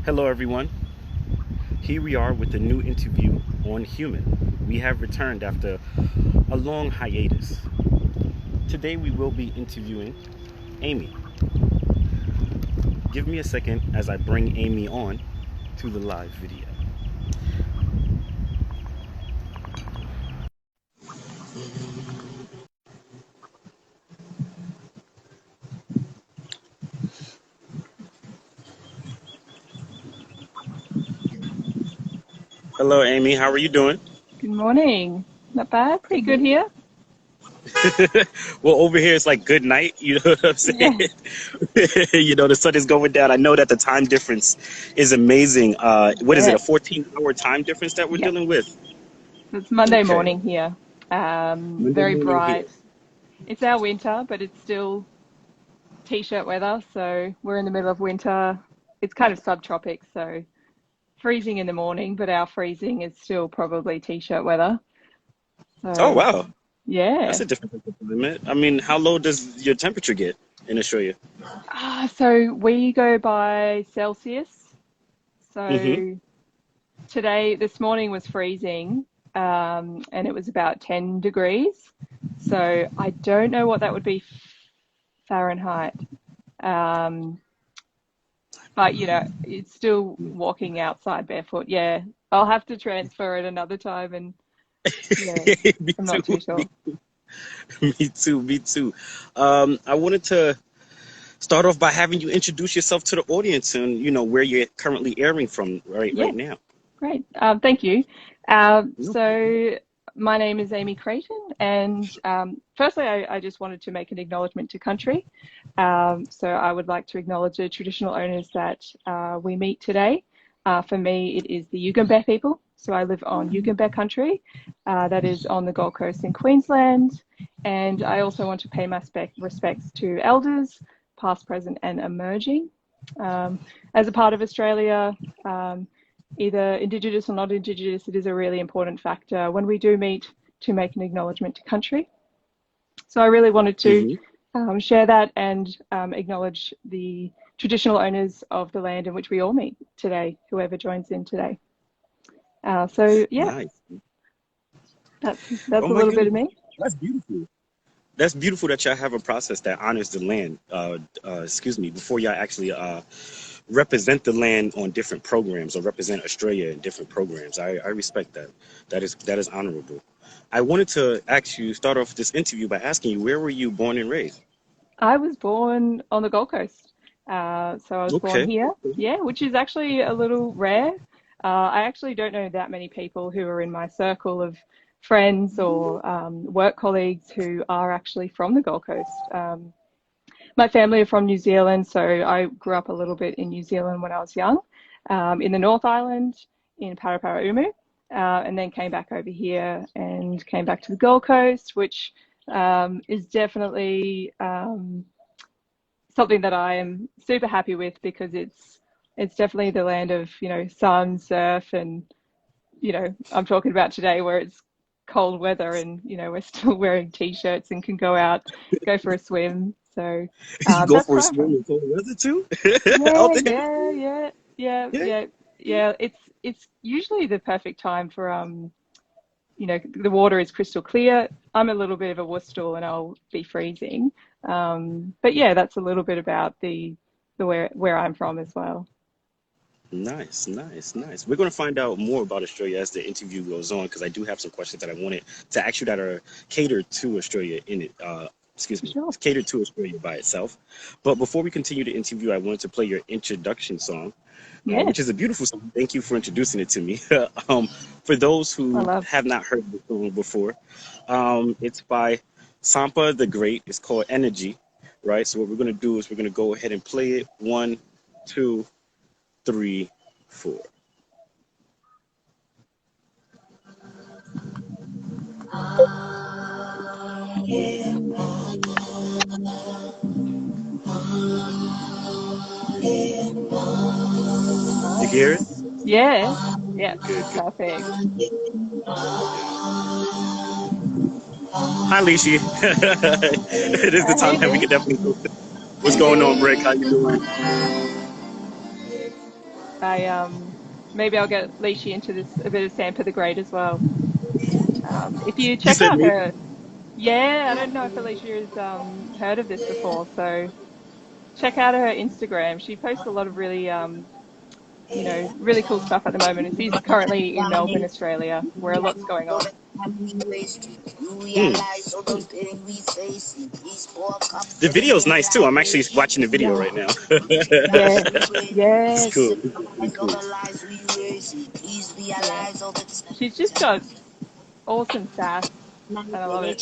Hello, everyone. Here we are with a new interview on human. We have returned after a long hiatus. Today, we will be interviewing Amy. Give me a second as I bring Amy on to the live video. Hello, Amy. How are you doing? Good morning. Not bad. Pretty good here. Well, over here it's like good night. You know what I'm saying? Yeah. The sun is going down. I know that the time difference is amazing. What is it? A Yes. 14-hour time difference that we're Yep. dealing with? It's Monday Okay. morning here. Monday Very morning here. bright. It's our winter, but it's still t-shirt weather. So we're in the middle of winter. It's kind of subtropic, so freezing in the morning, but our freezing is still probably t-shirt weather. Oh, So wow. That's yeah. a different limit. I mean, how low does your temperature get in Australia? So we go by Celsius. Mm-hmm. So this morning was freezing, and it was about 10 degrees. So I don't know what that would be Fahrenheit. Um, but it's still walking outside barefoot. Yeah, I'll have to transfer it another time, and yeah, Me I'm not too. too sure. Me too. Me too. I wanted to start off by having you introduce yourself to the audience and where you're currently airing from Yeah, right now. great. Thank you. Um, No. so my name is Amy Creighton, and firstly, I just wanted to make an acknowledgement to country. So I would like to acknowledge the traditional owners that we meet today. For me, it is the Yugambeh people. So I live on Yugambeh country, that is on the Gold Coast in Queensland. And I also want to pay my respects to elders, past, present, and emerging. As a part of Australia, either Indigenous or not Indigenous, it is a really important factor when we do meet to make an acknowledgement to country. So I really wanted to Hmm. share that and acknowledge the traditional owners of the land in which we all meet today, whoever joins in today. So yeah, Nice. that's Oh a my little bit goodness, of me. that's beautiful. That's beautiful that y'all have a process that honors the land. Excuse me, before y'all actually represent the land on different programs or represent Australia in different programs. I respect that. That is honorable. I wanted to start off this interview by asking you, where were you born and raised? I was born on the Gold Coast. So I was born Okay. here, yeah, which is actually a little rare. I actually don't know that many people who are in my circle of friends or work colleagues who are actually from the Gold Coast. My family are from New Zealand, so I grew up a little bit in New Zealand when I was young, in the North Island, in Paraparaumu, and then came back over here and came back to the Gold Coast, which is definitely something that I am super happy with because it's definitely the land of sun, surf, and I'm talking about today where it's cold weather and we're still wearing t-shirts and can go for a swim. So You go that's for a where I'm swim from. in cold weather too? Out Yeah, there? yeah, yeah, yeah, Yeah. yeah, yeah. It's usually the perfect time for the water is crystal clear. I'm a little bit of a wussel and I'll be freezing. But yeah, that's a little bit about the where I'm from as well. Nice, nice, nice. We're going to find out more about Australia as the interview goes on because I do have some questions that I wanted to ask you that are catered to Australia in it. Excuse For me, sure. it's catered to Australia by itself. But before we continue the interview, I wanted to play your introduction song, Yeah, which is a beautiful song. Thank you for introducing it to me. um, for those I who love. have not heard the song before, it's by Sampa the Great. It's called Energy, right? So what we're going to do is we're going to go ahead and play it. One, two, three, four. You hear it? Yeah, yeah, Good, good. perfect. Hi, Lishi. It is the time Hey, that we Lee. can definitely go. What's going on, Brick? How you doing? Maybe I'll get Leishy into this a bit of Sampa the Great as well. If you You check said out maybe. her, yeah, I don't know if Alicia has heard of this before, so check out her Instagram. She posts a lot of really really cool stuff at the moment. And she's currently in Melbourne, Australia, where a lot's going on. Hmm. The video's nice too. I'm actually watching the video Yeah, right now. yeah, It's yes, cool. It's really cool. yeah. She's just got awesome sass, and I love it.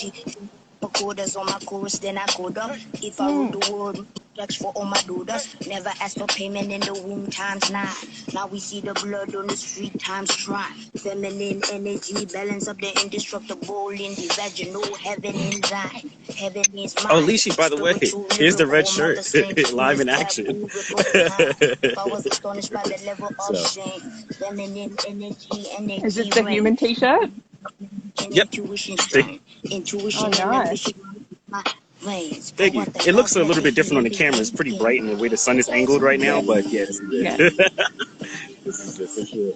Coders on my chorus, then I code up. If I rule Mm. the world, checks for all my daughters. Never ask for payment in the womb times 9. Now we see the blood on the street times try. Feminine energy, balance up the indestructible in the vaginal. Heaven in thine, heaven is Oh, mine. Lishi, by the way, Spiritual, here's the red lyrical, shirt, mother same live things in that action. lyrical kind. If I was astonished by the level of So, shame, feminine energy, Is this energy the reign. human t-shirt? yep. Intuition See? strong, Oh, intuition and nice. ambition. My veins, but Thank you. what the It love looks a that little they bit different on the can camera. It's pretty bright in the way the sun is angled right now, Yeah, but yeah, this is yeah. it. This is it for sure.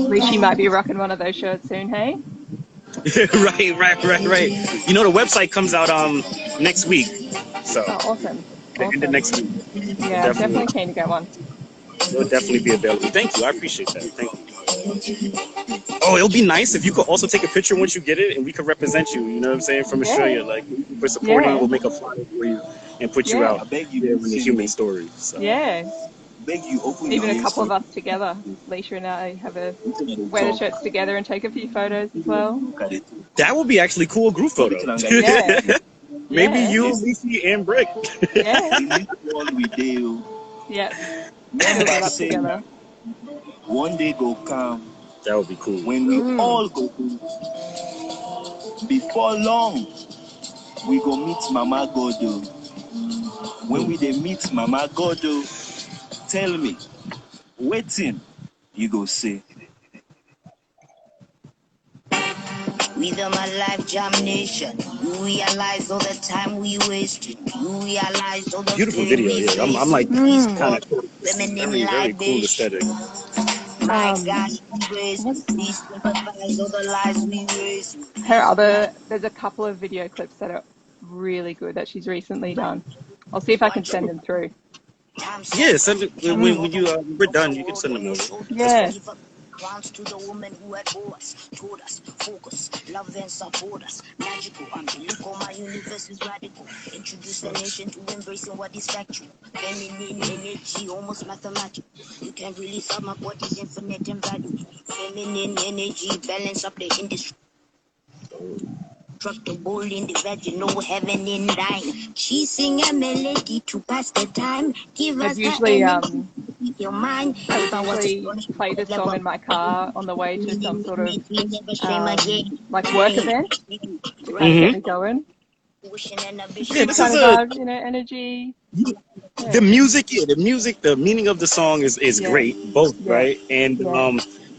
Leishy might be rocking one of those shirts soon, hey? Right. You know, the website comes out next week, so Oh, awesome, the end of awesome. next week. Yeah, I'm Definitely, definitely keen to get one. it'll definitely be available. Thank you. I appreciate that. Thank you. Oh, it'll be nice if you could also take a picture once you get it, and we could represent you. You know what I'm saying, from Yeah, Australia. Like, we're supporting you. yeah, We'll make a flyer for you and put you yeah, out there in the human story. So. yeah. beg you open your Even a ears couple to of us together, Leisha and I, have a the wear the talk. shirts together and take a few photos as well. Look at it. That would be actually cool, a group photo. Yeah, Maybe yeah, you, Lisi, and Brick. yeah, In this world we deal, yeah. Build remember it up say together. one day go come That would be cool. when we Mm. all go home. Before long, we go meet Mama Godo. When we dey meet Mama Godo, tell me, waiting, you go say. We the my life jam nation. You realize all the time we wasted. You realize all the Beautiful pain video. we Yeah, I'm facing. like Peace Mm. kind for of feminine very cool libation. aesthetic. My Um, God, we raise. what Please sympathize all the lies we raise. her other? There's a couple of video clips that are really good that she's recently done. I'll see if I can Watch send them through. time Yeah, cycle. send it, Mm. when you we're done. You can send them over. That's Yeah, fine. Give up crowns to the woman who had us, told us, focus, love and support us. Magical, umbilical, my universe is radical. Introduce the nation to embracing what is factual. Feminine energy, almost mathematical. You can really sum up what is infinite and valuable. Feminine energy, balance up the industry. Struck the bull in the vaginal, heaven in thine. She sing a melody to pass the time. Give I've us that usually energy. Your mind. I would If I was usually astonished, play this song in my car on the way to some sort of never shame again. like work event to kind of get Hmm. me going. Wishing and Yeah, Good ambition. this kind is of a vibe, energy. the Yeah, music. Yeah, the music. The meaning of the song is yeah, great, both yeah, right. And yeah,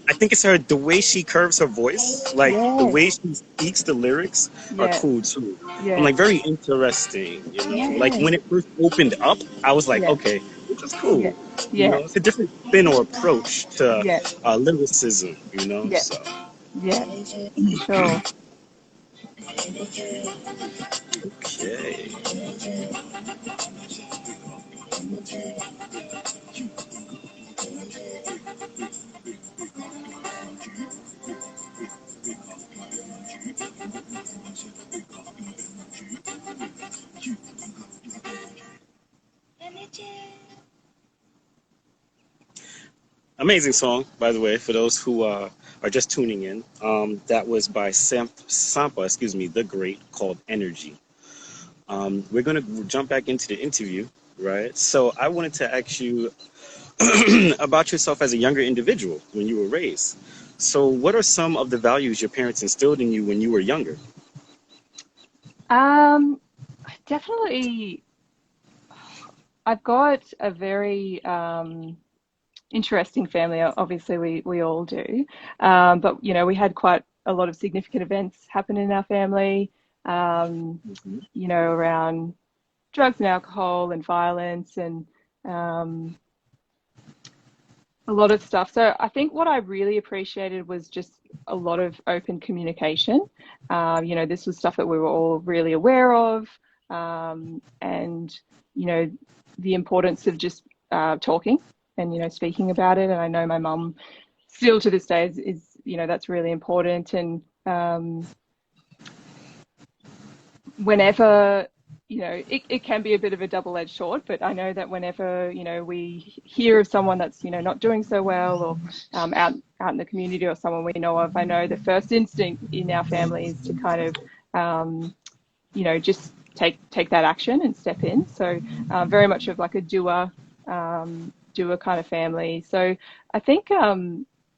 I think it's the way she curves her voice, like the yeah, way she speaks the lyrics are yeah, cool too. I'm yeah, like very interesting, you know. Like yeah, when it first opened up, I was like, yeah, okay, this is yeah, cool. You yeah, know, it's a different spin or approach to yeah, lyricism, you know. yeah, So yeah, for sure. okay. Amazing song, by the way, for those who are just tuning in. That was by Sampa, excuse me, the Great, called Energy. We're going to jump back into the interview, right? So I wanted to ask you about yourself as a younger individual when you were raised. So what are some of the values your parents instilled in you when you were younger? Um, definitely, I've got a very interesting family. Obviously, we all do. But, you know, we had quite a lot of significant events happen in our family, you know, around drugs and alcohol and violence and a lot of stuff. So I think what I really appreciated was just a lot of open communication. You know, this was stuff that we were all really aware of, and, you know, the importance of just talking and, you know, speaking about it. And I know my mum still to this day is you know, that's really important. And whenever, you know, it can be a bit of a double-edged sword, but I know that whenever, you know, we hear of someone that's, you know, not doing so well, or out in the community, or someone we know of, I know the first instinct in our family is to kind of, you know, just take that action and step in. So very much of like a doer kind of family. So I think,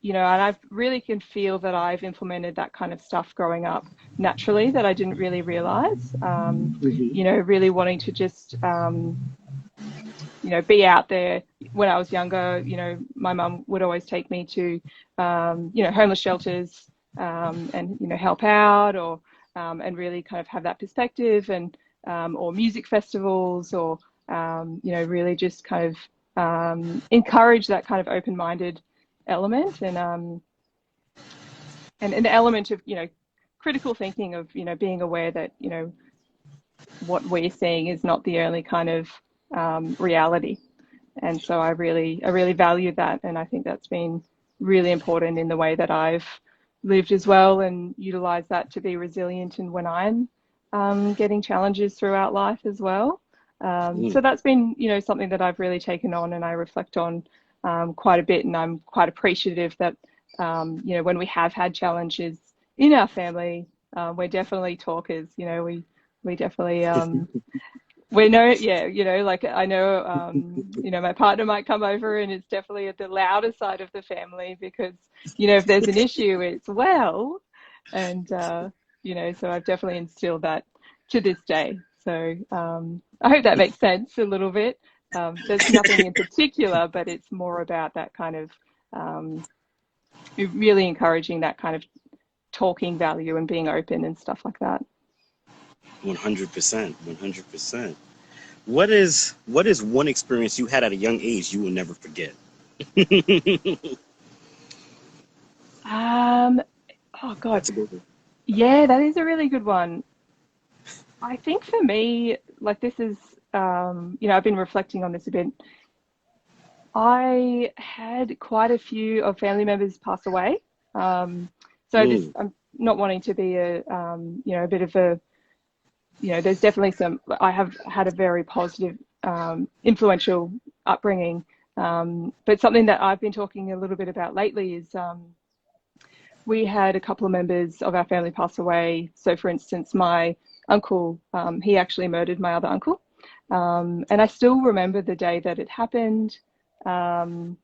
you know, and I really can feel that I've implemented that kind of stuff growing up naturally that I didn't really realize. You know, really wanting to just, you know, be out there. When I was younger, you know, my mum would always take me to, you know, homeless shelters, and, you know, help out, or, and really kind of have that perspective, and, or music festivals, or, you know, really just kind of encourage that kind of open-minded element, and an element of, you know, critical thinking, of, you know, being aware that, you know, what we're seeing is not the only kind of reality. And so I really value that, and I think that's been really important in the way that I've lived as well, and utilize that to be resilient, and when I'm getting challenges throughout life as well. So that's been, you know, something that I've really taken on, and I reflect on quite a bit, and I'm quite appreciative that, you know, when we have had challenges in our family, we're definitely talkers. You know, we definitely, we know, yeah, you know, like I know, you know, my partner might come over, and it's definitely at the louder side of the family, because, you know, if there's an issue, it's well, and, you know, so I've definitely instilled that to this day. So I hope that makes sense a little bit. There's nothing in particular, but it's more about that kind of really encouraging that kind of talking value and being open and stuff like that. 100%, 100%. What is one experience you had at a young age you will never forget? Oh God. That's a good one. Yeah, that is a really good one. I think for me, like, this is, you know, I've been reflecting on this a bit. I had quite a few of family members pass away. So this, I'm not wanting to be a, you know, a bit of a, you know, there's definitely some, I have had a very positive, influential upbringing. But something that I've been talking a little bit about lately is, we had a couple of members of our family pass away. So for instance, my uncle, he actually murdered my other uncle. And I still remember the day that it happened. And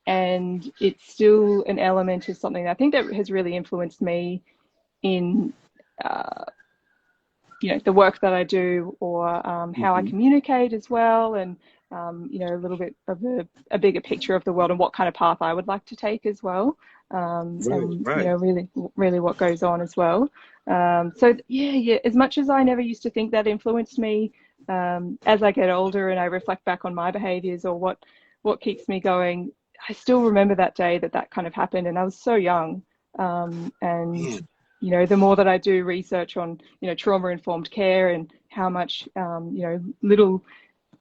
it's still an element of something I think that has really influenced me in, you know, the work that I do, or how I communicate as well, and, you know, a little bit of a bigger picture of the world, and what kind of path I would like to take as well. And, you know, really what goes on as well. So yeah, as much as I never used to think that influenced me, as I get older and I reflect back on my behaviors, or what keeps me going, I still remember that day that kind of happened, and I was so young. And you know, the more that I do research on, you know, trauma-informed care, and how much, you know, little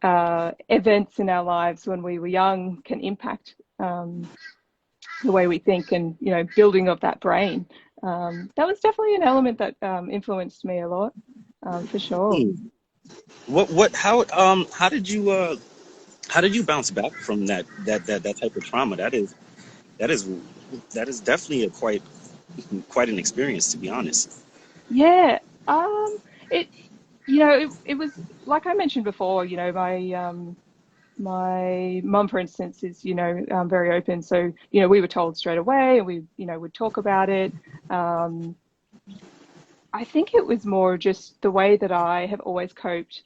events in our lives when we were young can impact the way we think, and, you know, building of that brain. That was definitely an element that influenced me a lot, for sure. How did you bounce back from that type of trauma? That is definitely a quite an experience, to be honest. Yeah, it, you know, it was like I mentioned before. You know, my mum, for instance, is, you know, very open. So, you know, we were told straight away, and we, you know, would talk about it. I think it was more just the way that I have always coped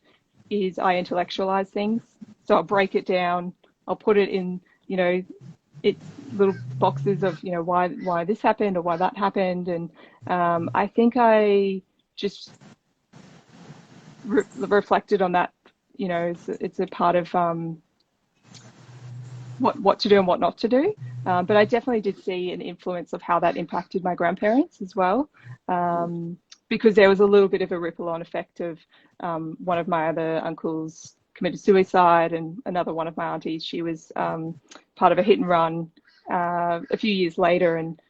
is I intellectualize things. So I'll break it down. I'll put it in, you know, it's little boxes of, you know, why this happened or why that happened. And I think I just reflected on that, you know, it's a part of what to do and what not to do. But I definitely did see an influence of how that impacted my grandparents as well, because there was a little bit of a ripple-on effect of one of my other uncles committed suicide, and another one of my aunties, she was part of a hit and run a few years later. And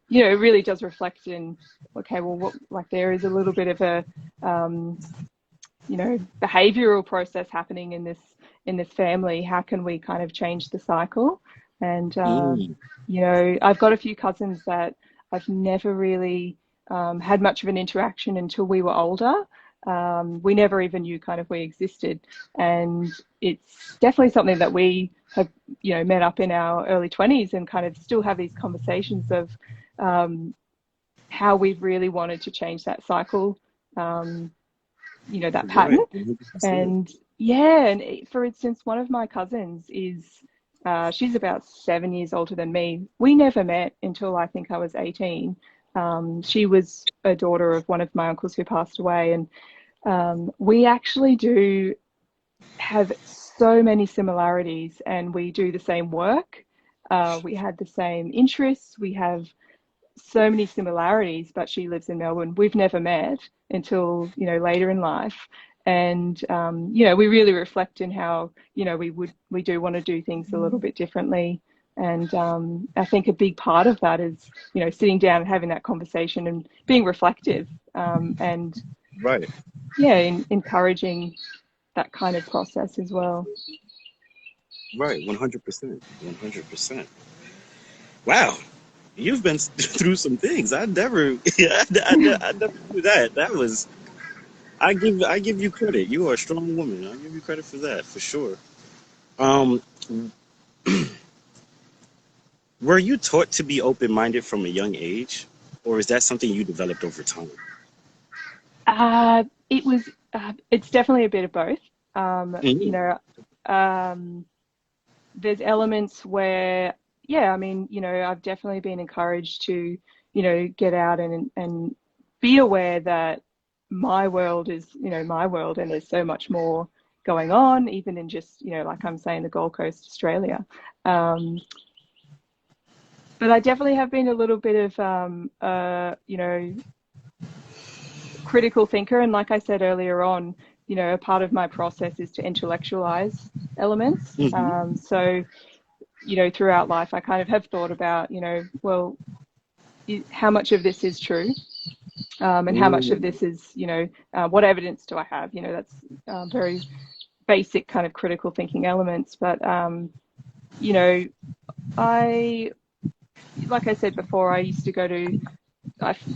you know, it really does reflect in, okay, well, what, like, there is a little bit of a you know, behavioral process happening in this family. How can we kind of change the cycle? And you know, I've got a few cousins that I've never really had much of an interaction until we were older. We never even knew kind of we existed, and it's definitely something that we have, you know, met up in our early 20s and kind of still have these conversations of how we've really wanted to change that cycle, you know, that pattern. Right. And yeah, and for instance, one of my cousins is she's about 7 years older than me. We never met until I think I was 18. She was a daughter of one of my uncles who passed away, and we actually do have so many similarities, and we do the same work. We had the same interests. We have so many similarities, but she lives in Melbourne. We've never met until, you know, later in life. And, you know, we really reflect in how, you know, we do want to do things a little bit differently. And I think a big part of that is, you know, sitting down and having that conversation and being reflective, and Right. yeah, encouraging that kind of process as well. Right. 100%. 100%. Wow. You've been through some things. I never, yeah, I never knew that. That was, I give you credit. You are a strong woman. I give you credit for that, for sure. Um, were you taught to be open-minded from a young age, or is that something you developed over time? It was, it's definitely a bit of both. You Mhm. know, there's elements where, yeah, I mean, you know, I've definitely been encouraged to, you know, get out and be aware that my world is, you know, my world, and there's so much more going on, even in just, you know, like I'm saying, the Gold Coast, Australia. Um, but I definitely have been a little bit of, you know, critical thinker. And like I said earlier on, you know, a part of my process is to intellectualize elements. Mhm. So, you know, throughout life, I kind of have thought about, you know, well, how much of this is true, and how much of Mm. this is, you know, what evidence do I have? You know, that's very basic kind of critical thinking elements. But, you know, I, like I said before, I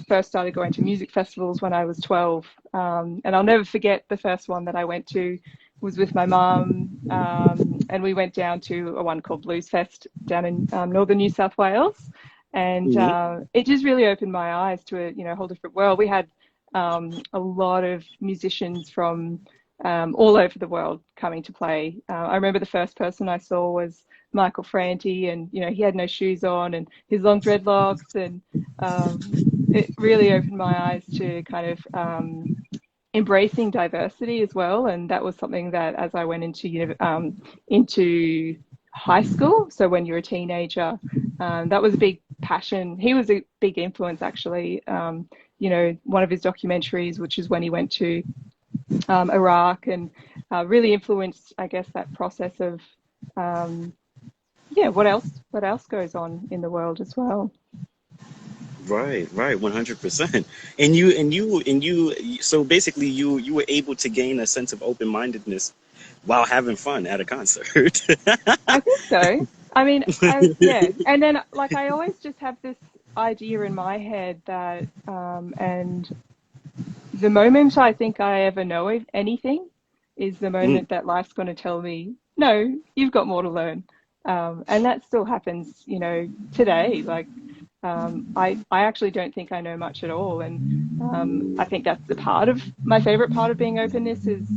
first started going to music festivals when I was 12. And I'll never forget the first one that I went to was with my mum. And we went down to a one called Blues Fest down in northern New South Wales. And Mhm. it just really opened my eyes to a, you know, whole different world. We had a lot of musicians from all over the world coming to play. I remember the first person I saw was Michael Franti, and, you know, he had no shoes on and his long dreadlocks, and it really opened my eyes to kind of embracing diversity as well. And that was something that, as I went into high school, so when you're a teenager, that was a big passion. He was a big influence, actually. You know, one of his documentaries, which is when he went to Iraq, and really influenced, I guess, that process of yeah, what else goes on in the world as well. Right, right, 100%. And you, so basically you were able to gain a sense of open-mindedness while having fun at a concert. I think so. I mean, yeah. And then, like, I always just have this idea in my head that, and the moment I think I ever know anything is the Mm, moment that life's going to tell me, no, you've got more to learn. And that still happens, you know, today. Like, I actually don't think I know much at all. And I think that's the part of my favorite part of being openness is,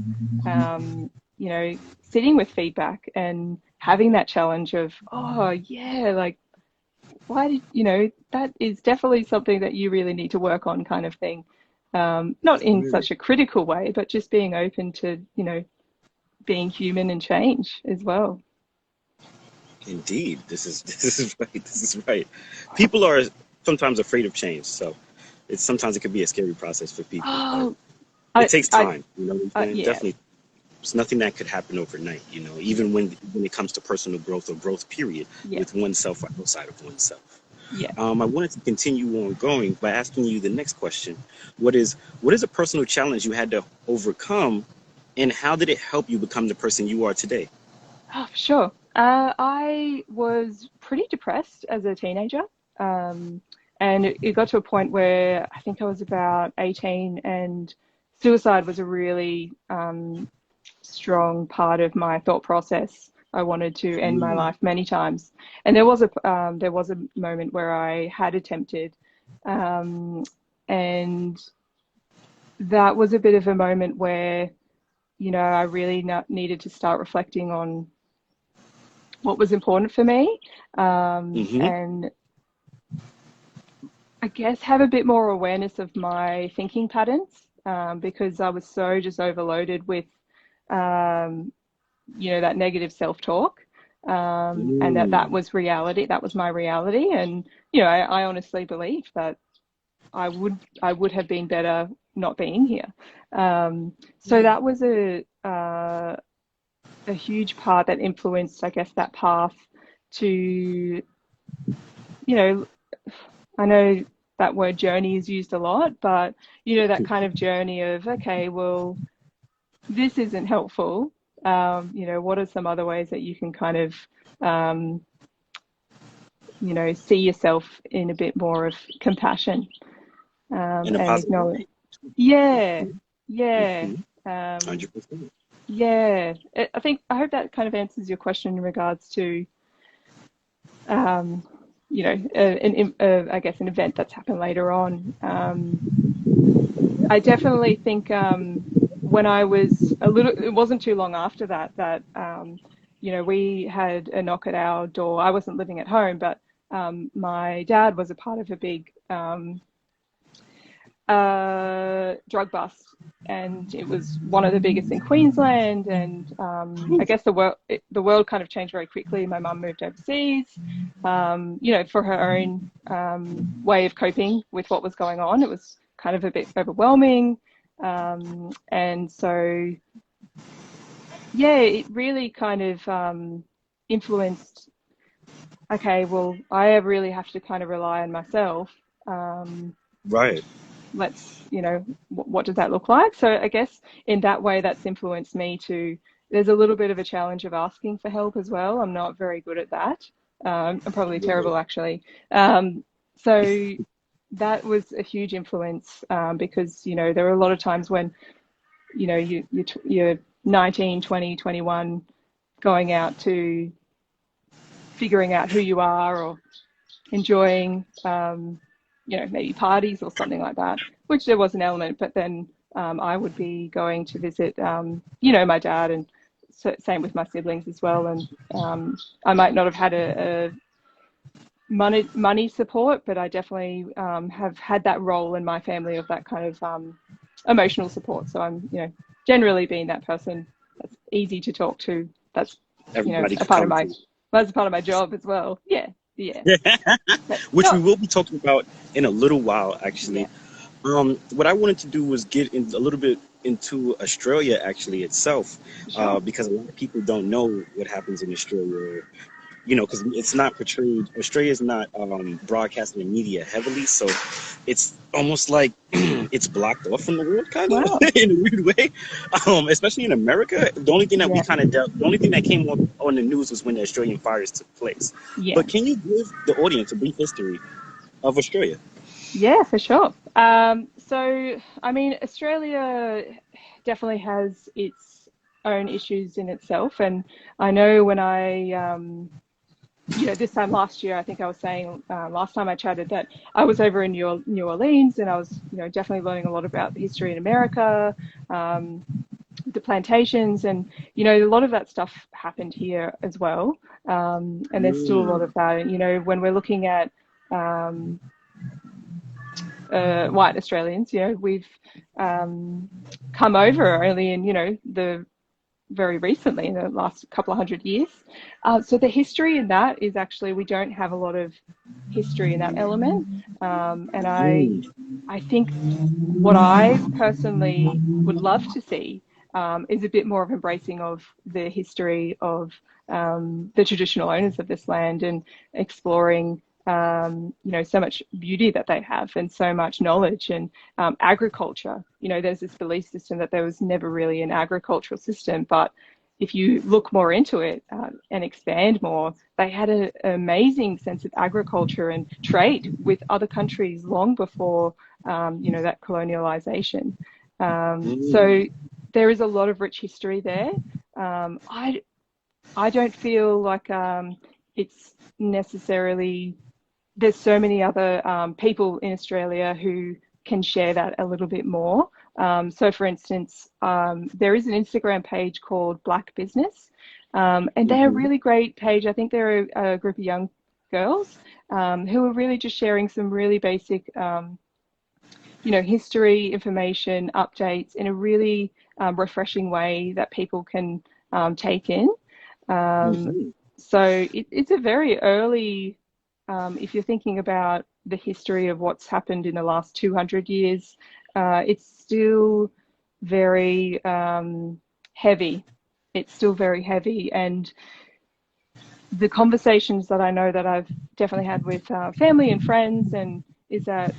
you know, sitting with feedback and having that challenge of, oh yeah, like, why did, that is definitely something that you really need to work on, kind of thing. Not in such a critical way, but just being open to, being human and change as well. Indeed, this is right. This is right. People are sometimes afraid of change, so sometimes it could be a scary process for people. Oh, But it takes time. You know what I'm saying? yeah. Definitely, there's nothing that could happen overnight. Even when it comes to personal growth or growth period with oneself or outside of oneself. Yeah. I wanted to continue on going by asking you the next question. What is a personal challenge you had to overcome, and how did it help you become the person you are today? Oh, for sure. I was pretty depressed as a teenager. And it got to a point where I think I was about 18, and suicide was a really strong part of my thought process. I wanted to end my life many times. And there was a moment where I had attempted, and that was a bit of a moment where, I really needed to start reflecting on what was important for me, and I guess have a bit more awareness of my thinking patterns, because I was so just overloaded with, that negative self-talk, and that was reality. That was my reality. And, I honestly believe that I would have been better not being here. So that was a huge part that influenced, I guess, that path to, I know that word journey is used a lot, but, that kind of journey of, okay, well, this isn't helpful. What are some other ways that you can kind of, see yourself in a bit more of compassion, In a and positive acknowledge. way. Yeah. 100%. Yeah, I hope that kind of answers your question in regards to, I guess an event that's happened later on. I definitely think, when I was it wasn't too long after that, we had a knock at our door. I wasn't living at home, but my dad was a part of a big drug bust, and it was one of the biggest in Queensland. And I guess the world kind of changed very quickly. My mum moved overseas, for her own way of coping with what was going on. It was kind of a bit overwhelming, and so it really kind of influenced. Okay, well, I really have to kind of rely on myself. Right. Let's, what does that look like? So I guess in that way, that's influenced me to, there's a little bit of a challenge of asking for help as well. I'm not very good at that. I'm probably terrible, actually. So that was a huge influence, because, there are a lot of times when, you're 19, 20, 21, going out to figuring out who you are, or enjoying, maybe parties or something like that, which there was an element, but then I would be going to visit, my dad, and same with my siblings as well. And I might not have had a money support, but I definitely have had that role in my family of that kind of emotional support. So I'm, generally being that person that's easy to talk to. That's, Everybody a part of my job as well. Yeah. Which we will be talking about in a little while, actually. What I wanted to do was get in a little bit into Australia actually itself, because a lot of people don't know what happens in Australia, because it's not portrayed. Australia is not broadcasting in media heavily, so it's almost like it's blocked off from the world, kind of. Wow. In a weird way. Especially in America, the only thing that the only thing that came on the news was when the Australian fires took place. Yeah. But can you give the audience a brief history of Australia? Yeah, for sure. So, I mean, Australia definitely has its own issues in itself. And I know when I, this time last year, I think I was saying last time I chatted that I was over in New Orleans, and I was, definitely learning a lot about the history in America, the plantations, and a lot of that stuff happened here as well. And there's still a lot of that. And when we're looking at white Australians, we've come over only in the very recently, in the last couple of 100 years. So the history in that is actually, we don't have a lot of history in that element. And I think what I personally would love to see is a bit more of embracing of the history of the traditional owners of this land, and exploring so much beauty that they have, and so much knowledge, and agriculture. There's this belief system that there was never really an agricultural system, but if you look more into it and expand more, they had an amazing sense of agriculture and trade with other countries long before, that colonialization. So there is a lot of rich history there. I don't feel like it's necessarily, there's so many other people in Australia who can share that a little bit more. So for instance, there is an Instagram page called Black Business, and they're a really great page. I think they're a group of young girls who are really just sharing some really basic, history, information, updates in a really refreshing way that people can take in. So it's a very early, if you're thinking about the history of what's happened in the last 200 years, it's still very heavy. It's still very heavy. And the conversations that I know that I've definitely had with family and friends, and is that,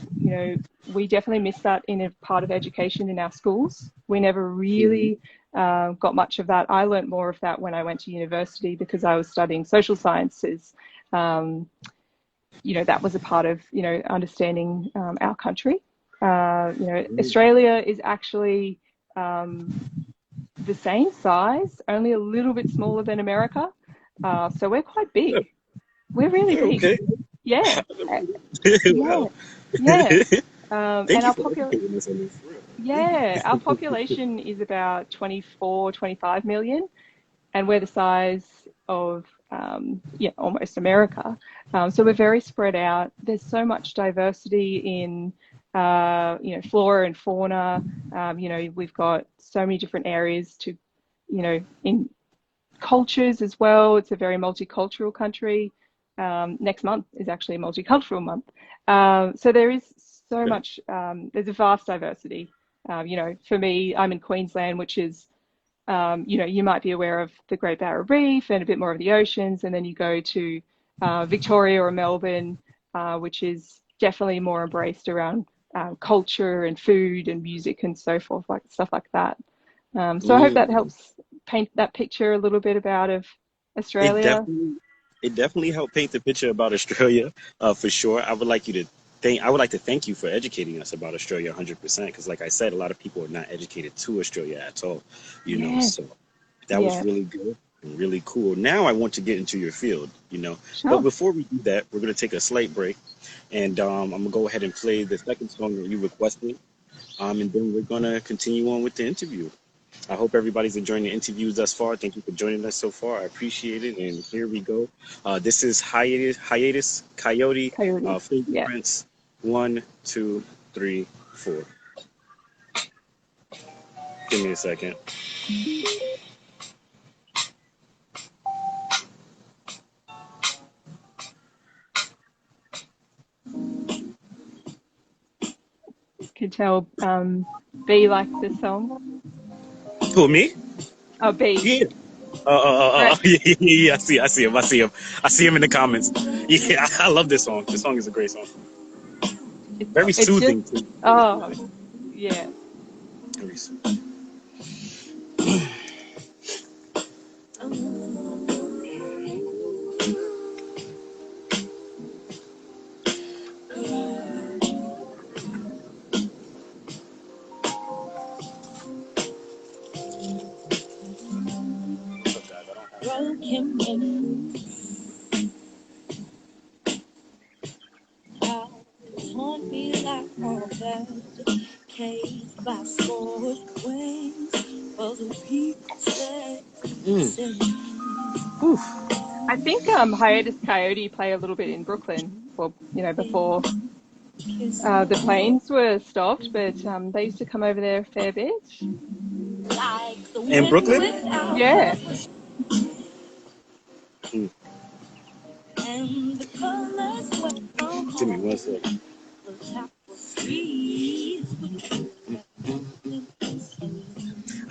we definitely miss that in a part of education in our schools. We never really got much of that. I learned more of that when I went to university, because I was studying social sciences. That was a part of, understanding our country. Australia is actually the same size, only a little bit smaller than America. So we're quite big. We're really big. Okay. Yeah. Wow. Yeah. Thank And you our for educating us on this. yeah, our population is about 24, 25 million, and we're the size of almost America. So we're very spread out. There's so much diversity in flora and fauna. We've got so many different areas to, in cultures as well. It's a very multicultural country. Next month is actually a multicultural month. So there is so much, there's a vast diversity. For me, I'm in Queensland, which is, you might be aware of the Great Barrier Reef and a bit more of the oceans, and then you go to Victoria or Melbourne, which is definitely more embraced around culture and food and music and so forth, stuff like that. So I hope that helps paint that picture a little bit of Australia. It definitely helped paint the picture about Australia, for sure. I would like to thank you for educating us about Australia 100%, because like I said, a lot of people are not educated to Australia at all, so that was really good and really cool. Now I want to get into your field, Sure. But before we do that, we're going to take a slight break, and I'm going to go ahead and play the second song that you requested, and then we're going to continue on with the interview. I hope everybody's enjoying the interview thus far. Thank you for joining us so far. I appreciate it. And here we go. This is Hiatus Coyote. Fingerprints. 1, 2, 3, 4. Give me a second. Can tell B likes this song. Who, me? Oh, B. Yeah. Yeah, I see him in the comments. Yeah, I love this song. This song is a great song. Very soothing too. Oh, yeah. Very soothing. taunt me like a bird, caged by scorched wings, for the people say, say. Oof. I think Hiatus Coyote play a little bit in Brooklyn, or before the planes were stopped, but they used to come over there a fair bit. Like the In wind Brooklyn? without Yeah. Mm. and the colors were from Give me home. one second. The streets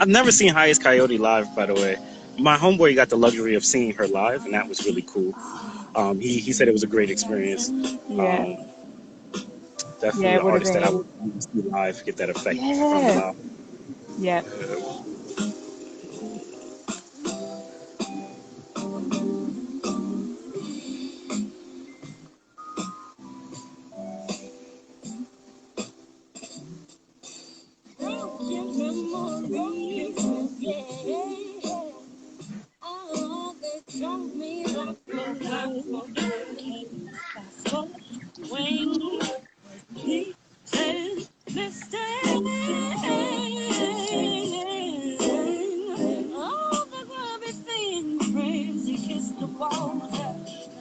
I've never seen Highest Coyote live, by the way. My homeboy got the luxury of seeing her live, and that was really cool. He said it was a great experience. Yeah. Definitely Yeah, an it would have artist that I been. would want to see live, get that effect from Yeah. live. Yeah. broken memories, yeah. Oh, they drove me like a bird, came by scorched wings, repeated mistake. Oh, the grubby thing, crazy, kiss the walls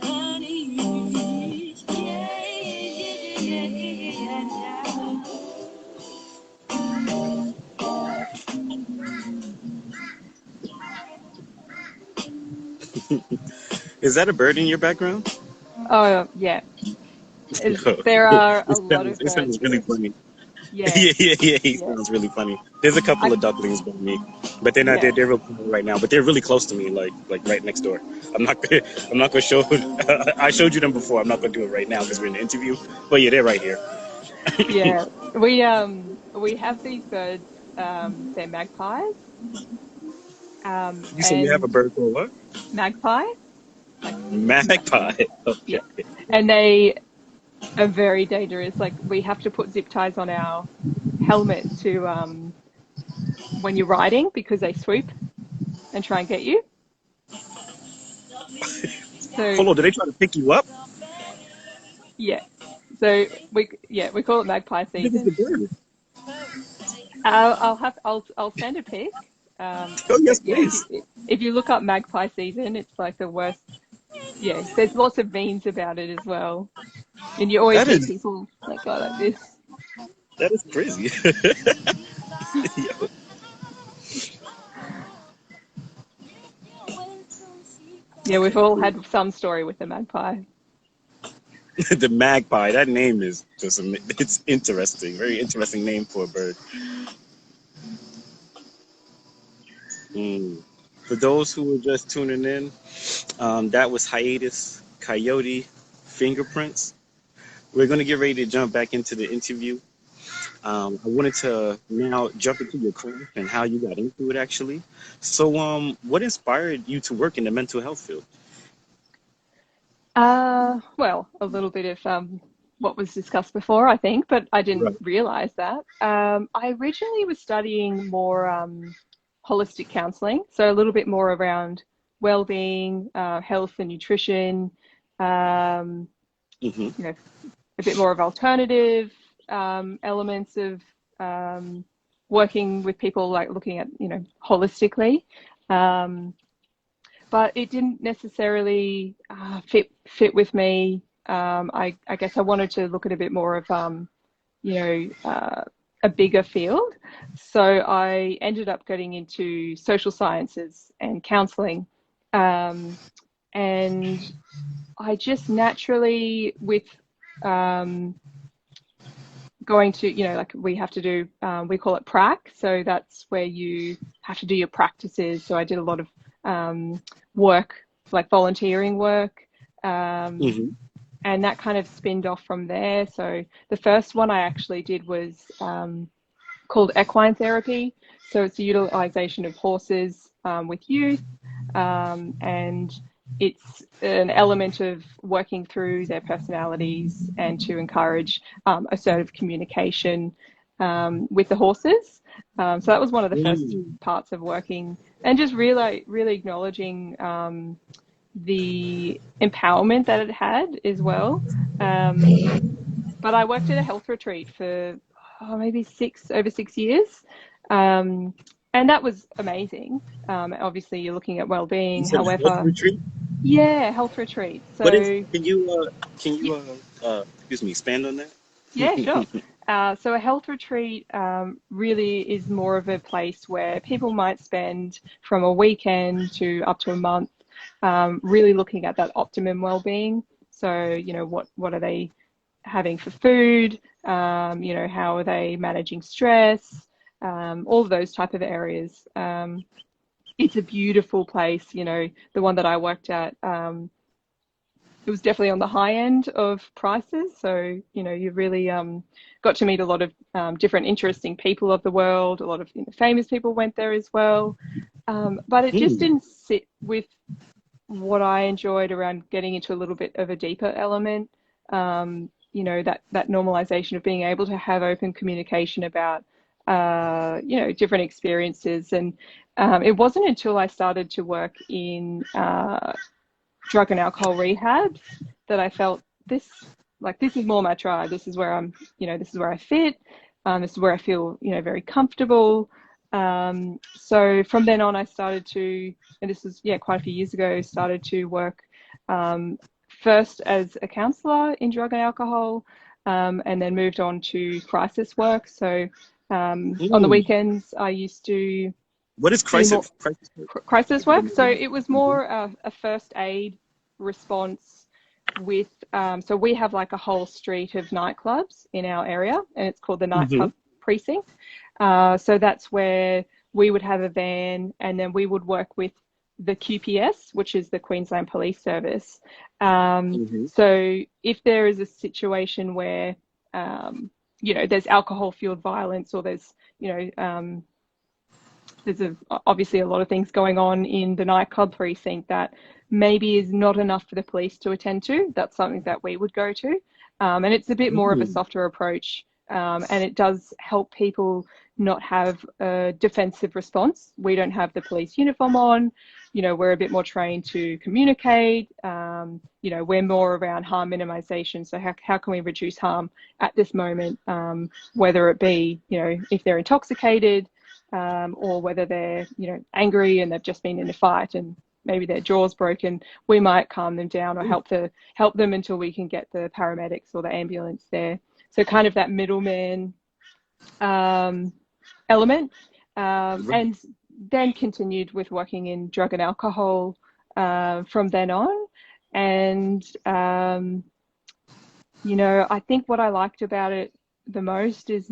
and ease. Yeah, yeah, yeah, yeah. Is that a bird in your background? Oh, yeah. There are a lot of It birds. sounds really funny. Yeah. Yeah. He Yeah. sounds really funny. There's a couple I, of ducklings by me, but they're not. yeah. They're real cool right now, but they're really close to me, like right next door. I'm not. I'm not gonna show. I showed you them before. I'm not gonna do it right now because we're in an interview. But yeah, they're right here. Yeah. We have these birds, they're magpies. You said you have a And bird called what? magpie, like Magpie. Okay. yeah. And they are very dangerous. Like we have to put zip ties on our helmet to when you're riding because they swoop and try and get you. So Hold on. Did they try to pick you up? yeah. So we call it magpie This is the season. bird. I'll send a pic. Oh yes, But yeah, please. if you look up magpie season, it's like the worst. Yeah, there's lots of memes about it as well, and you always That see is people that go like this. that is crazy. Yo, Yeah, we've all had some story with the magpie. the magpie. That name is just. It's interesting. Very interesting name for a bird. Mm. For those who were just tuning in, that was Hiatus Coyote Fingerprints. We're going to get ready to jump back into the interview. I wanted to now jump into your career and how you got into it actually. So, what inspired you to work in the mental health field? Well, a little bit of what was discussed before, I think, but I didn't Right. realize that. I originally was studying more holistic counseling, so a little bit more around well-being, health and nutrition, um, Hmm. you know, a bit more of alternative elements of working with people, like looking at, holistically. Um, but it didn't necessarily fit with me. I guess I wanted to look at a bit more of you know a bigger field, so I ended up getting into social sciences and counselling, and I just naturally with um, going to, like we have to do, we call it prac. So that's where you have to do your practices. So I did a lot of work, like volunteering work, Hmm. and that kind of spinned off from there. So the first one I actually did was called equine therapy. So it's the utilization of horses with youth, and it's an element of working through their personalities and to encourage assertive communication with the horses. So that was one of the first Mm. parts of working, and just really acknowledging the empowerment that it had as well. Um, but I worked at a health retreat for maybe over 6 years. And that was amazing. Obviously, you're looking at You well-being. said a health However, retreat? yeah, health retreat. What is, So, can you, excuse me, expand on that? yeah, sure. So a health retreat really is more of a place where people might spend from a weekend to up to a month, really looking at that optimum well-being. So, what are they having for food? How are they managing stress? All of those type of areas. It's a beautiful place. The one that I worked at, it was definitely on the high end of prices. So, you really got to meet a lot of different interesting people of the world. A lot of famous people went there as well. But it just didn't sit with what I enjoyed around getting into a little bit of a deeper element. That normalization of being able to have open communication about, different experiences. And it wasn't until I started to work in drug and alcohol rehabs that I felt this is more my tribe. This is where this is where I fit. This is where I feel, very comfortable. So from then on, I started to, and this was, quite a few years ago, started to work first as a counsellor in drug and alcohol, and then moved on to crisis work. So on the weekends, I used to What is crisis? Crisis work. So it was more a first aid response with, so we have like a whole street of nightclubs in our area, and it's called the nightclub precinct. So that's where we would have a van, and then we would work with the QPS, which is the Queensland Police Service. So if there is a situation where, there's alcohol-fueled violence, or there's, obviously a lot of things going on in the nightclub precinct that maybe is not enough for the police to attend to, that's something that we would go to. And it's a bit more of a softer approach, and it does help people not have a defensive response. We don't have the police uniform on, we're a bit more trained to communicate, we're more around harm minimization. So how can we reduce harm at this moment, whether it be, if they're intoxicated, or whether they're, angry and they've just been in a fight and maybe their jaw's broken, we might calm them down or help them until we can get the paramedics or the ambulance there. So kind of that middleman element, and then continued with working in drug and alcohol from then on. And, I think what I liked about it the most is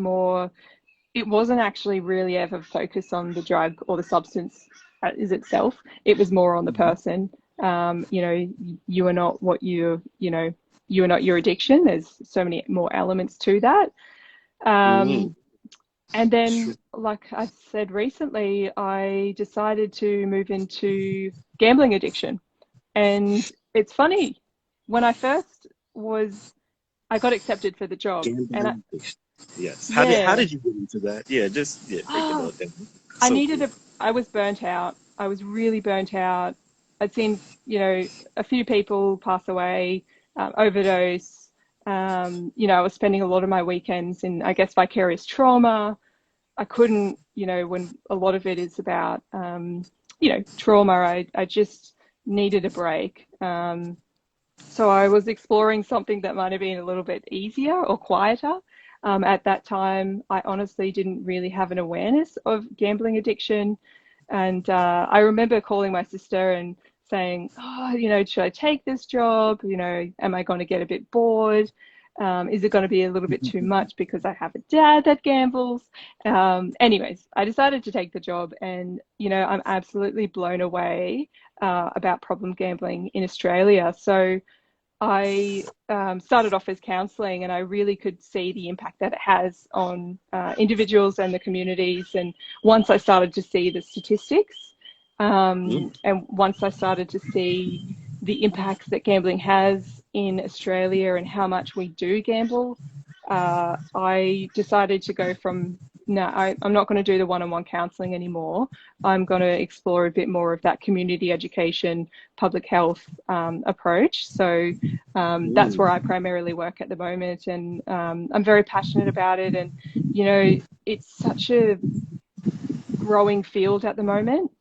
it wasn't actually really ever focused on the drug or the substance as itself. It was more on the person. You are not what you are not your addiction. There's so many more elements to that. And then, like I said recently, I decided to move into gambling addiction. And it's funny, when I first I got accepted for the job. Gambling addiction. Yes. How did you get into that? Yeah, think about that. I was burnt out. I was really burnt out. I'd seen, a few people pass away, overdose. I was spending a lot of my weekends in, I guess, vicarious trauma. I couldn't, when a lot of it is about, trauma, I just needed a break. So I was exploring something that might have been a little bit easier or quieter. At that time, I honestly didn't really have an awareness of gambling addiction. And I remember calling my sister and saying, should I take this job? Am I going to get a bit bored? Is it going to be a little bit too much because I have a dad that gambles? Anyways, I decided to take the job, and, I'm absolutely blown away about problem gambling in Australia. So I started off as counselling, and I really could see the impact that it has on individuals and the communities. And once I started to see the statistics, and once I started to see the impacts that gambling has in Australia and how much we do gamble, I decided to go from no, I'm not going to do the one-on-one counselling anymore. I'm going to explore a bit more of that community education, public health approach. So that's where I primarily work at the moment, and I'm very passionate about it. And, you know, it's such a growing field at the moment.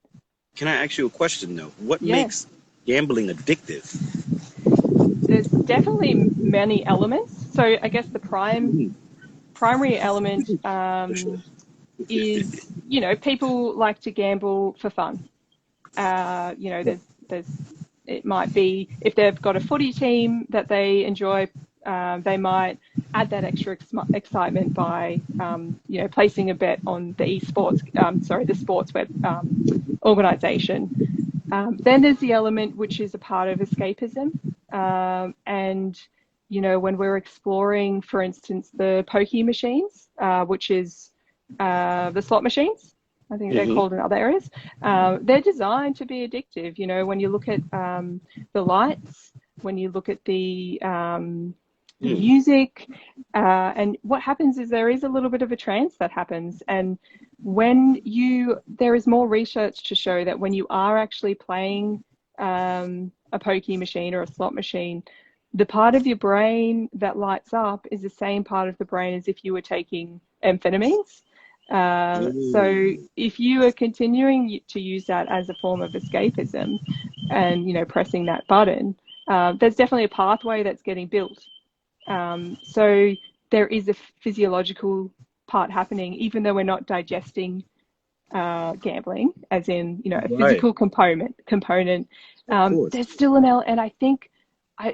Can I ask you a question though? What Yeah. makes gambling addictive? There's definitely many elements. So I guess the primary element is, you know, people like to gamble for fun. You know, it might be if they've got a footy team that they enjoy, they might add that extra excitement by, you know, placing a bet on the the sports web organisation. Then there's the element which is a part of escapism, and you know, when we're exploring, for instance, the pokie machines, which is the slot machines, I think they're called in other areas. They're designed to be addictive. You know, when you look at the lights, when you look at the music, and what happens is there is a little bit of a trance that happens. And there is more research to show that when you are actually playing a pokie machine or a slot machine, the part of your brain that lights up is the same part of the brain as if you were taking amphetamines. So if you are continuing to use that as a form of escapism and, you know, pressing that button, there's definitely a pathway that's getting built. So there is a physiological part happening, even though we're not digesting gambling, as in, you know, a physical component. There's still an element, and I think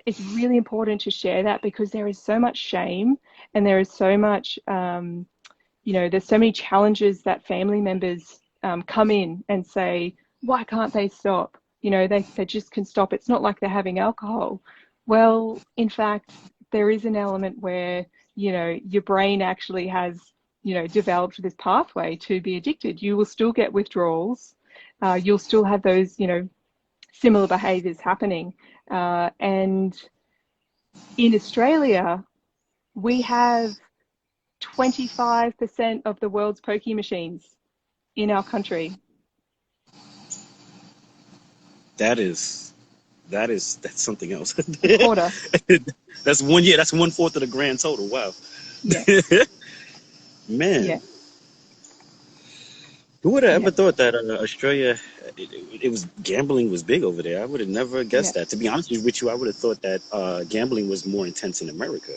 it's really important to share that, because there is so much shame, and there is so much, you know, there's so many challenges that family members come in and say, why can't they stop? You know, they just can stop. It's not like they're having alcohol. Well, in fact, there is an element where, you know, your brain actually has, you know, developed this pathway to be addicted. You will still get withdrawals. You'll still have those, you know, similar behaviors happening. And in Australia, we have 25% of the world's pokie machines in our country. That's something else. Quarter. That's 1/4 of the grand total. Wow. Yeah. Man. Yeah. Who would have ever thought that Australia, gambling was big over there? I would have never guessed that. To be honest with you, I would have thought that gambling was more intense in America.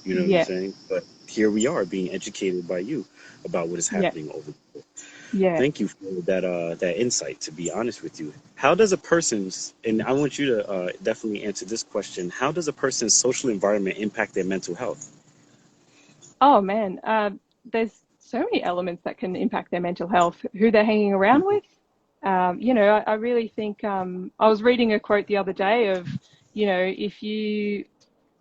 You know what I'm saying? But here we are being educated by you about what is happening over there. Yeah. Thank you for that insight, to be honest with you. How does a person's, and I want you to definitely answer this question, how does a person's social environment impact their mental health? Oh, man. There's so many elements that can impact their mental health. Who they're hanging around with. You know, I really think, I was reading a quote the other day of, you know,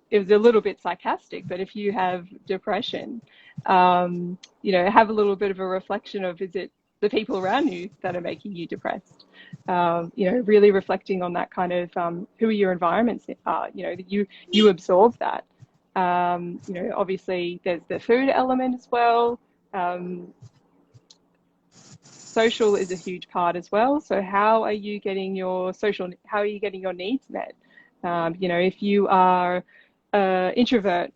it was a little bit sarcastic, but if you have depression, you know, have a little bit of a reflection of, is it the people around you that are making you depressed? You know, really reflecting on that kind of, who your environments are, you know, that you absorb that. You know, obviously there's the food element as well. Social is a huge part as well. So how are you getting your needs met? You know, if you are an introvert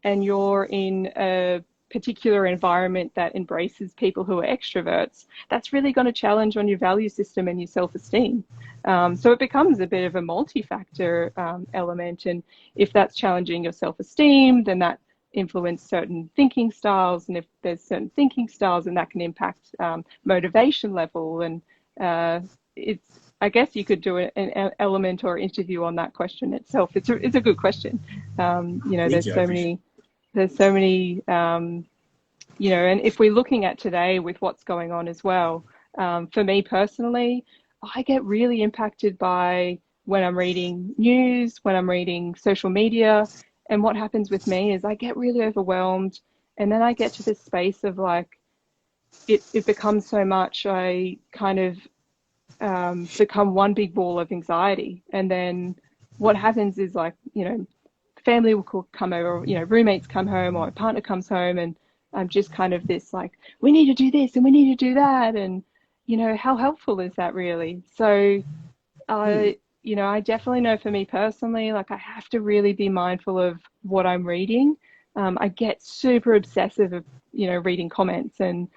and you're in a particular environment that embraces people who are extroverts, that's really going to challenge on your value system and your self-esteem. So it becomes a bit of a multi-factor element. And if that's challenging your self-esteem, then that influence certain thinking styles. And if there's certain thinking styles, then that can impact motivation level. And I guess you could do an element or interview on that question itself. It's a good question. You know, there's so many, you know, and if we're looking at today with what's going on as well, for me personally, I get really impacted by when I'm reading news, when I'm reading social media. And what happens with me is I get really overwhelmed, and then I get to this space of like, it becomes so much, I kind of become one big ball of anxiety. And then what happens is, like, you know, family will come over, or, you know, roommates come home, or a partner comes home, and I'm just kind of this like, we need to do this and we need to do that. And, you know, how helpful is that really? So, you know, I definitely know for me personally, like I have to really be mindful of what I'm reading. I get super obsessive of, you know, reading comments. And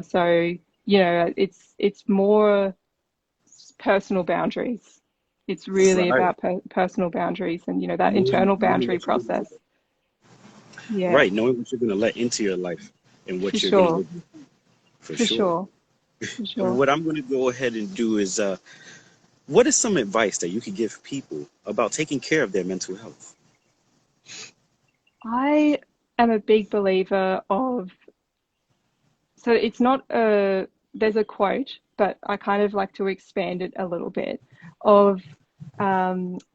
so, you know, it's more personal boundaries. It's really Right. about personal boundaries and, you know, that Knowing internal boundary what you're gonna, process. Yeah, right, knowing what you're going to let into your life and for what you're going to sure, live with, for for sure. sure, for sure. What I'm going to go ahead and do is, what is some advice that you could give people about taking care of their mental health? I am a big believer of, so it's not a, there's a quote, but I kind of like to expand it a little bit of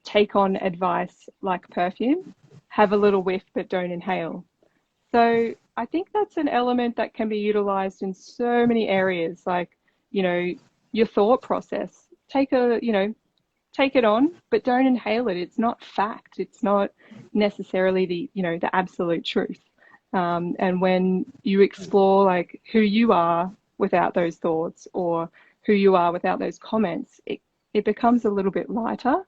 take on advice like perfume, have a little whiff, but don't inhale. So I think that's an element that can be utilized in so many areas, like, you know, your thought process. Take a, you know, take it on, but don't inhale it. It's not fact. It's not necessarily the, you know, the absolute truth. And when you explore like who you are without those thoughts or who you are without those comments, it becomes a little bit lighter.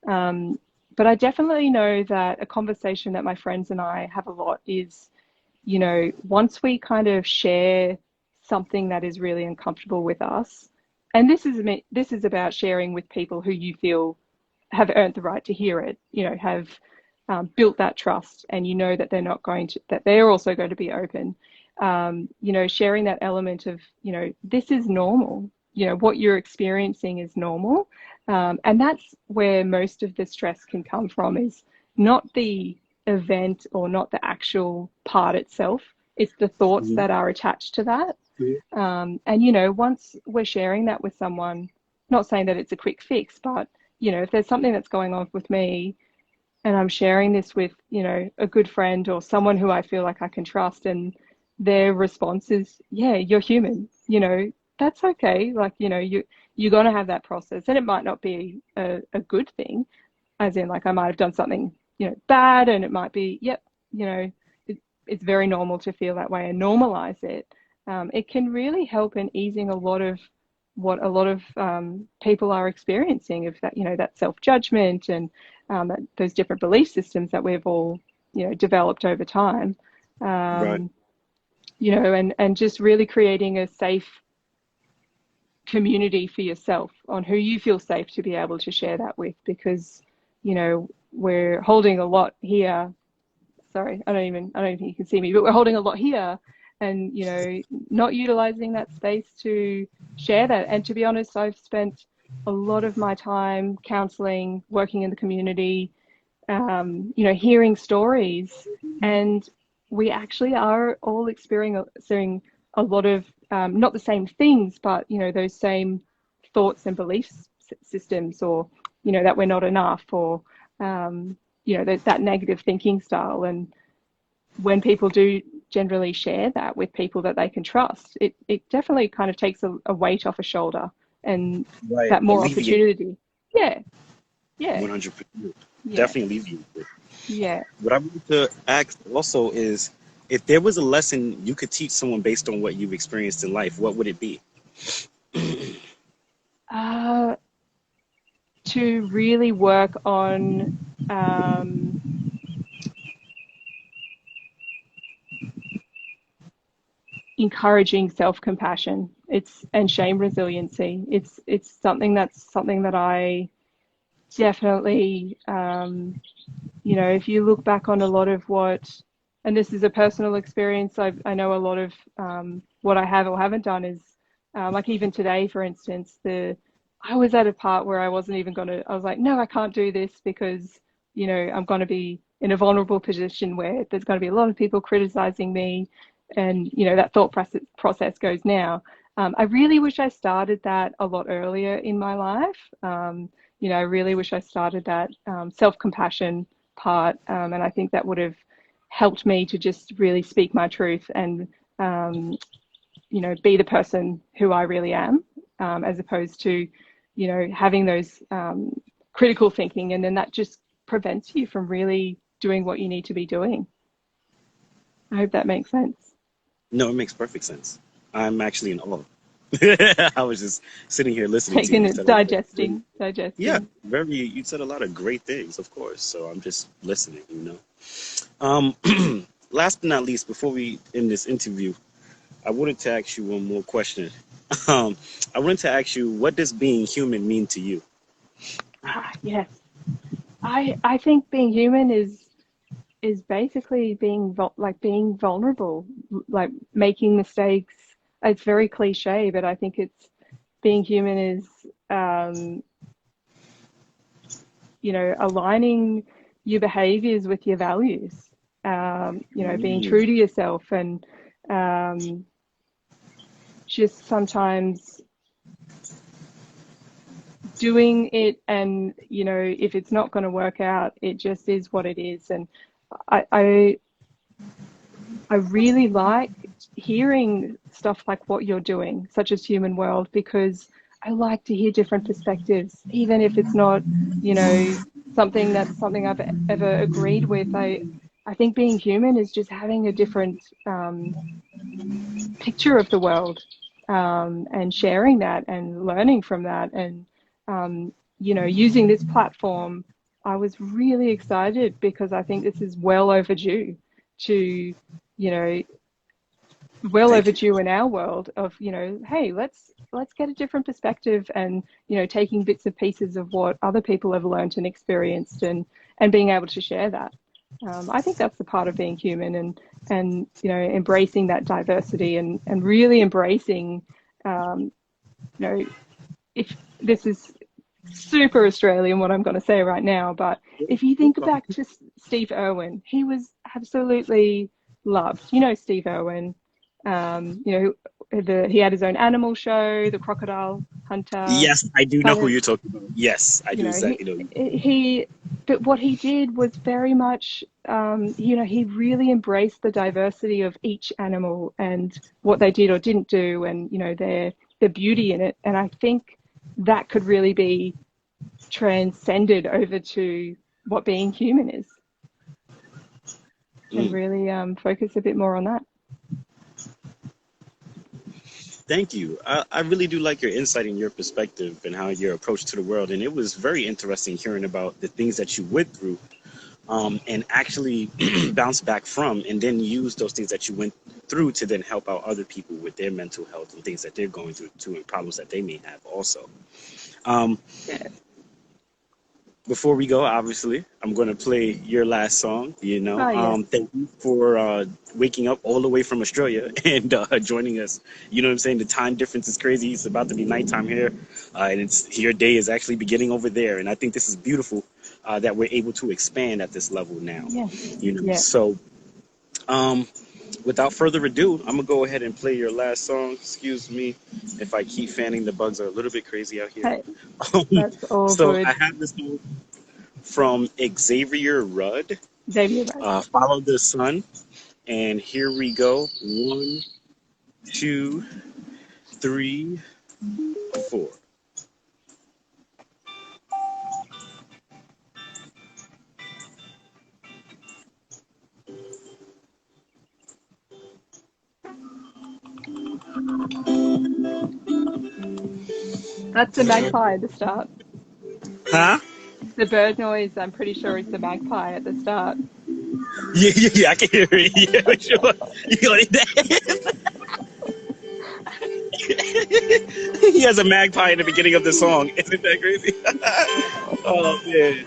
Um, but I definitely know that a conversation that my friends and I have a lot is, you know, once we kind of share something that is really uncomfortable with us, and this is about sharing with people who you feel have earned the right to hear it, you know, have built that trust, and you know that they're not going to, that they're also going to be open. You know, sharing that element of, you know, this is normal. You know, what you're experiencing is normal, and that's where most of the stress can come from. Is not the event or not the actual part itself. It's the thoughts Mhm. that are attached to that. And, you know, once we're sharing that with someone, not saying that it's a quick fix, but, you know, if there's something that's going on with me and I'm sharing this with, you know, a good friend or someone who I feel like I can trust, and their response is, yeah, you're human, you know, that's okay. Like, you know, you're going to have that process, and it might not be a good thing, as in like I might have done something, you know, bad, and it might be, yep, you know, it's very normal to feel that way, and normalize it. It can really help in easing a lot of what a lot of people are experiencing, of that, you know, that self-judgment and those different belief systems that we've all, you know, developed over time. Right. Um, you know, and just really creating a safe community for yourself on who you feel safe to be able to share that with, because, you know, we're holding a lot here. Sorry, I don't think you can see me, but we're holding a lot here, and, you know, not utilizing that space to share that. And to be honest, I've spent a lot of my time counseling, working in the community, you know, hearing stories, and we actually are all experiencing a lot of not the same things, but, you know, those same thoughts and belief systems, or, you know, that we're not enough, or you know, that negative thinking style. And when people do generally share that with people that they can trust, it definitely kind of takes a weight off a shoulder, and Right. that more Alleviate opportunity. Yeah, yeah, 100%. yeah, Definitely alleviate it. yeah. What I want to ask also is, if there was a lesson you could teach someone based on what you've experienced in life, what would it be? Uh, to really work on um, encouraging self-compassion, it's and shame resiliency. It's something that I definitely, you know, if you look back on a lot of what, and this is a personal experience, I know a lot of what I have or haven't done is, like even today, for instance, I was at a part where I wasn't even going to, I was like, no, I can't do this because, you know, I'm going to be in a vulnerable position where there's going to be a lot of people criticizing me. And, you know, that thought process goes now. I really wish I started that a lot earlier in my life. You know, I really wish I started that self-compassion part. And I think that would have helped me to just really speak my truth and, you know, be the person who I really am, as opposed to, you know, having those critical thinking. And then that just prevents you from really doing what you need to be doing. I hope that makes sense. No, it makes perfect sense. I'm actually in awe. I was just sitting here listening to you. Taking You it, said a lot of great, digesting, yeah, digesting. very. You said a lot of great things, of course. So I'm just listening. Um, last but not least, before we end this interview, I wanted to ask you one more question. Um, I wanted to ask you, what does being human mean to you? Yes. I think being human is basically being like being vulnerable, like making mistakes. It's very cliche, but I think it's being human is aligning your behaviors with your values. Being Mm, true to yourself and um, just sometimes doing it, and if it's not going to work out, it just is what it is. And I really like hearing stuff like what you're doing, such as Human World, because I like to hear different perspectives, even if it's not, something I've ever agreed with. I think being human is just having a different picture of the world, and sharing that and learning from that, and using this platform. I was really excited because I think this is well overdue to, you know, well thank you. overdue in our world of, hey, let's get a different perspective, and taking bits and pieces of what other people have learned and experienced, and being able to share that. I think that's the part of being human, and embracing that diversity, and really embracing, um, you know if this is super Australian what I'm going to say right now, but if you think back to Steve Irwin, he was absolutely loved. Steve Irwin. He had his own animal show, The Crocodile Hunter. Yes, I do know Kind who of, you're talking about. Yes, I do he exactly know. he. But what he did was very much, he really embraced the diversity of each animal and what they did or didn't do, and their beauty in it. And I think that could really be transcended over to what being human is, and Mm. really focus a bit more on that. Thank you. I really do like your insight and your perspective and how your approach to the world. And it was very interesting hearing about the things that you went through, and actually bounce back from, and then use those things that you went through to then help out other people with their mental health and things that they're going through too, and problems that they may have also. Um, Yeah. Before we go, obviously, I'm going to play your last song. Oh yes. Thank you for waking up all the way from Australia and joining us. You know what I'm saying? The time difference is crazy. It's about to be nighttime here, and your day is actually beginning over there. And I think this is beautiful, that we're able to expand at this level now. Yeah. Yeah. So um, without further ado, I'm gonna go ahead and play your last song. Excuse me if I keep fanning. The bugs are a little bit crazy out here. Hey, that's all So good. I have this song from Xavier Rudd, Xavier, right? Follow the Sun. And here we go. 1, 2, 3, 4. That's the magpie at the start. Huh? The bird noise, I'm pretty sure, is the magpie at the start. Yeah, yeah, yeah, I can hear it. Yeah, for sure. You got that? He has a magpie in the beginning of the song. Isn't that crazy? Oh man,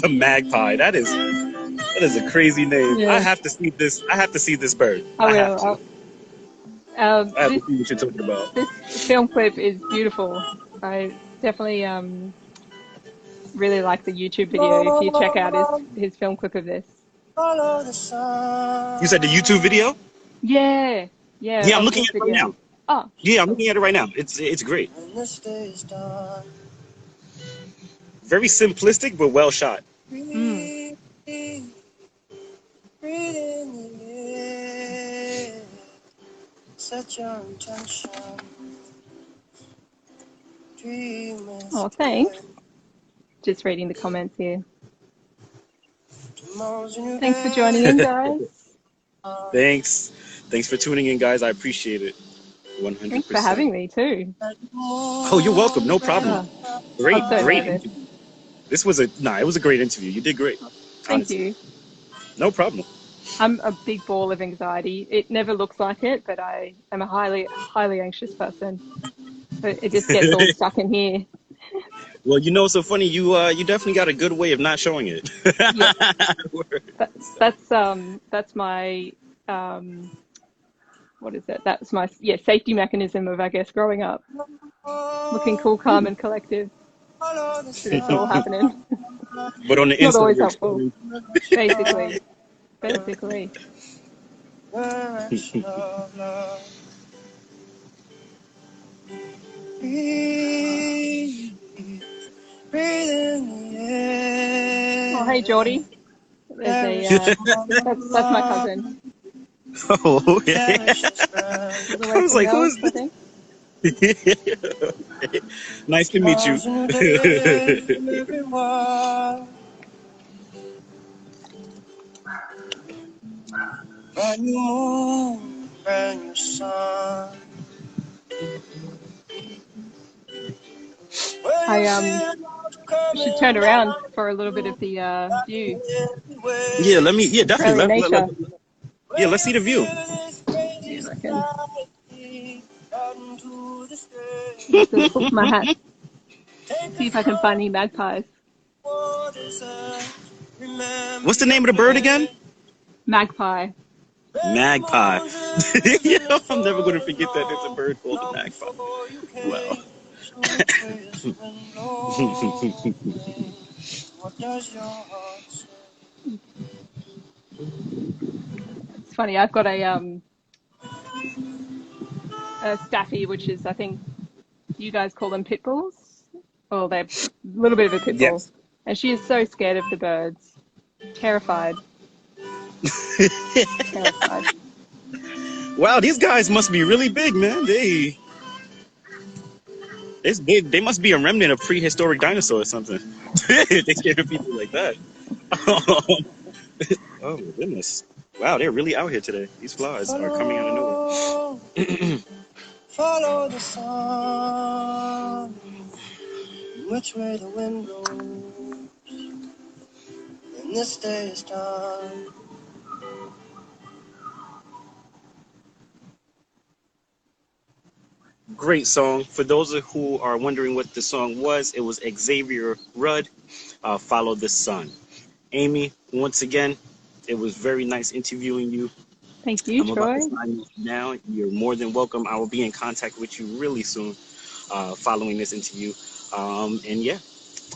a magpie. That is a crazy name. I Yeah, have to see this. I have to see this bird. I I have will. to. I have to This see what you're talking about. film clip is beautiful. I definitely really like the YouTube video. If you check out his film clip of this. Follow the sun. You said the YouTube video? Yeah, yeah, Yeah, I'm of looking his at it right video. now. Oh, Yeah, I'm cool. looking at it right now. It's great. When this day is done, Very simplistic but well shot. Mm. breathe, breathe in the air. Set your intention. Dream is Oh, good. thanks. Just reading the comments here. Tomorrow's a new Thanks for joining in, day. guys. Thanks. Thanks for tuning in, guys. I appreciate it. 100%. Thanks for having me too. Oh, you're welcome. No problem. Great, I'm so great nervous. interview. This was it was a great interview. You did great. Thank Honestly. you. No problem. I'm a big ball of anxiety. It never looks like it, but I am a highly anxious person. But it just gets all stuck in here. Well, so funny. You definitely got a good way of not showing it. Yeah. That's my what is it? That's my safety mechanism of, I guess, growing up, looking cool, calm, and collective. But it's all happening. But on the Not inside, always you're helpful. Basically. Oh, hey, Geordie. There's that's my cousin. Oh, okay. He's away I was from like, who Melbourne, is I think. Nice to meet you. Brand new moon, brand new sun. I should turn around for a little bit of the view. Yeah, definitely. Australian nature. Let's see the view. Yeah, I reckon. Need to hook my hat. See if I can find any magpies. What's the name of the bird again? Magpie. Magpie. I'm never going to forget that there's a bird called a magpie. Wow. It's funny. I've got a staffy, which is, I think you guys call them pit bulls. Well, they're a little bit of a pit bull. Yes. And she is so scared of the birds. Terrified. Terrified. Wow, these guys must be really big, man. They must be a remnant of prehistoric dinosaur or something. They scare people like that. Oh my goodness. Wow, they're really out here today. These flies are coming out of nowhere. Follow the sun, which way the wind blows, and this day is done. Great song. For those who are wondering what the song was, it was Xavier Rudd, Follow the Sun. Amy, once again, it was very nice interviewing you. Thank you, I'm Troy. about to sign off now. You're more than welcome. I will be in contact with you really soon following this interview. And yeah,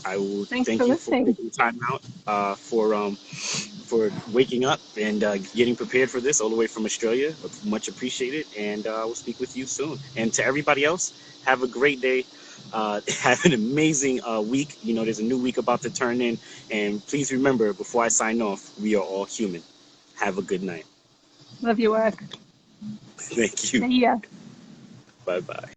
I will thank you for taking time out for waking up and getting prepared for this all the way from Australia. Much appreciated. And I will speak with you soon. And to everybody else, have a great day. Have an amazing week. There's a new week about to turn in. And please remember, before I sign off, we are all human. Have a good night. Love your work. Thank you. See ya. Bye-bye.